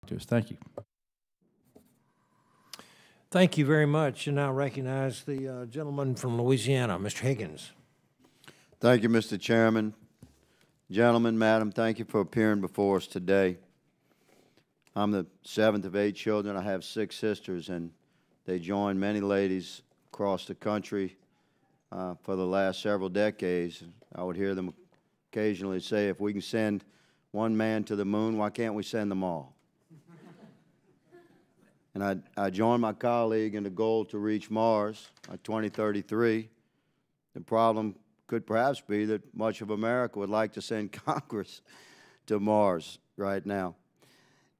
to us. Thank you. Thank you very much. And now recognize the gentleman from Louisiana, Mr. Higgins. Thank you, Mr. Chairman. Gentlemen, Madam, thank you for appearing before us today. I'm the 7th of 8 children. I have 6 sisters, and they joined many ladies across the country for the last several decades. I would hear them occasionally say, if we can send one man to the moon, why can't we send them all? And I joined my colleague in the goal to reach Mars by 2033. The problem could perhaps be that much of America would like to send Congress to Mars right now.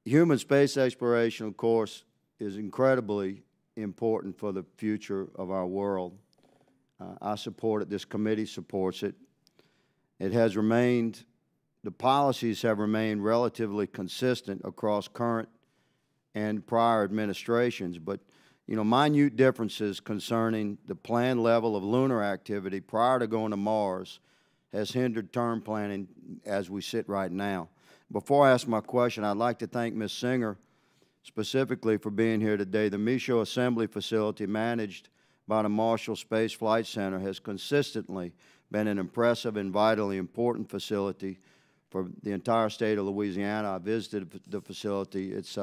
Human space exploration, of course, is incredibly important for the future of our world. I support it. This committee supports it. It has remained, the policies have remained relatively consistent across current and prior administrations, but minute differences concerning the planned level of lunar activity prior to going to Mars has hindered term planning as we sit right now. Before I ask my question, I'd like to thank Ms. Singer specifically for being here today. The Michaud Assembly Facility, managed by the Marshall Space Flight Center, has consistently been an impressive and vitally important facility for the entire state of Louisiana. I visited the facility. It's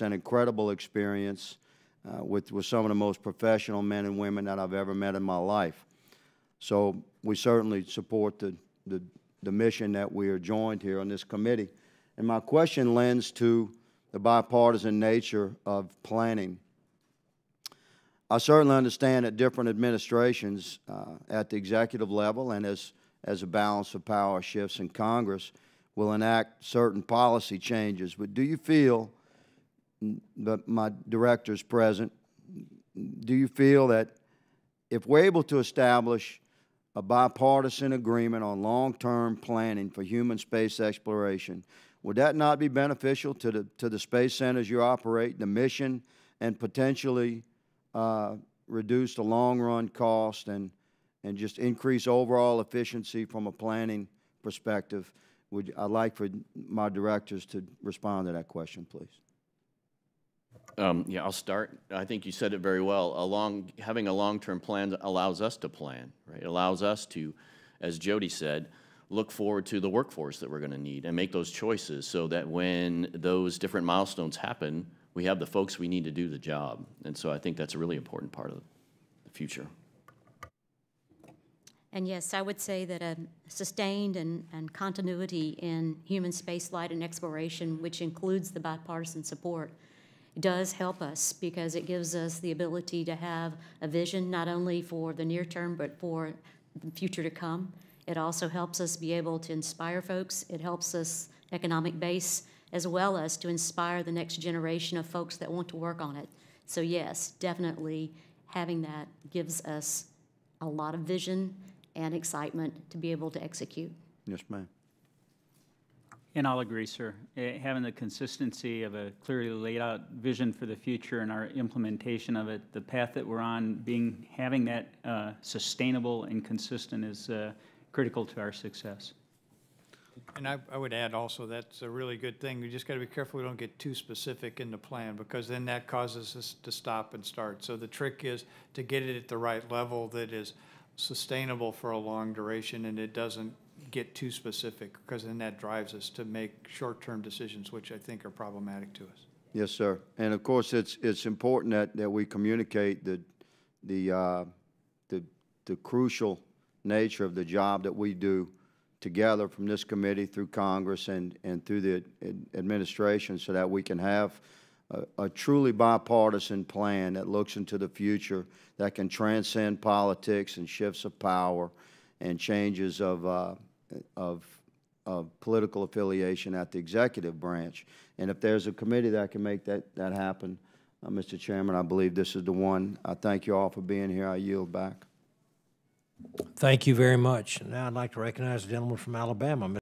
an incredible experience with some of the most professional men and women that I've ever met in my life. So we certainly support the mission that we are joined here on this committee. And my question lends to the bipartisan nature of planning. I certainly understand that different administrations at the executive level and as a balance of power shifts in Congress will enact certain policy changes. But do you feel, that my director's present, do you feel that if we're able to establish a bipartisan agreement on long-term planning for human space exploration, would that not be beneficial to the space centers you operate, the mission, and potentially reduce the long-run cost and just increase overall efficiency from a planning perspective? I'd like for my directors to respond to that question, please. Yeah, I'll start. I think you said it very well. Having a long-term plan allows us to plan, right? It allows us to, as Jody said, look forward to the workforce that we're going to need and make those choices so that when those different milestones happen, we have the folks we need to do the job. And so I think that's a really important part of the future. And yes, I would say that a sustained and continuity in human spaceflight and exploration, which includes the bipartisan support, does help us because it gives us the ability to have a vision not only for the near term but for the future to come. It also helps us be able to inspire folks. It helps us economic base as well as to inspire the next generation of folks that want to work on it. So yes, definitely having that gives us a lot of vision and excitement to be able to execute. Yes, ma'am. And I'll agree, sir. Having the consistency of a clearly laid out vision for the future and our implementation of it, the path that we're on, having that sustainable and consistent is critical to our success. And I would add also that's a really good thing. We just got to be careful we don't get too specific in the plan because then that causes us to stop and start. So the trick is to get it at the right level that is sustainable for a long duration and it doesn't get too specific because then that drives us to make short-term decisions, which I think are problematic to us. Yes, sir. And of course, it's important that we communicate the crucial nature of the job that we do together from this committee through Congress and through the administration so that we can have a truly bipartisan plan that looks into the future, that can transcend politics and shifts of power and changes of political affiliation at the executive branch. And if there's a committee that can make that happen, Mr. Chairman, I believe this is the one. I thank you all for being here. I yield back. Thank you very much. Now I'd like to recognize the gentleman from Alabama,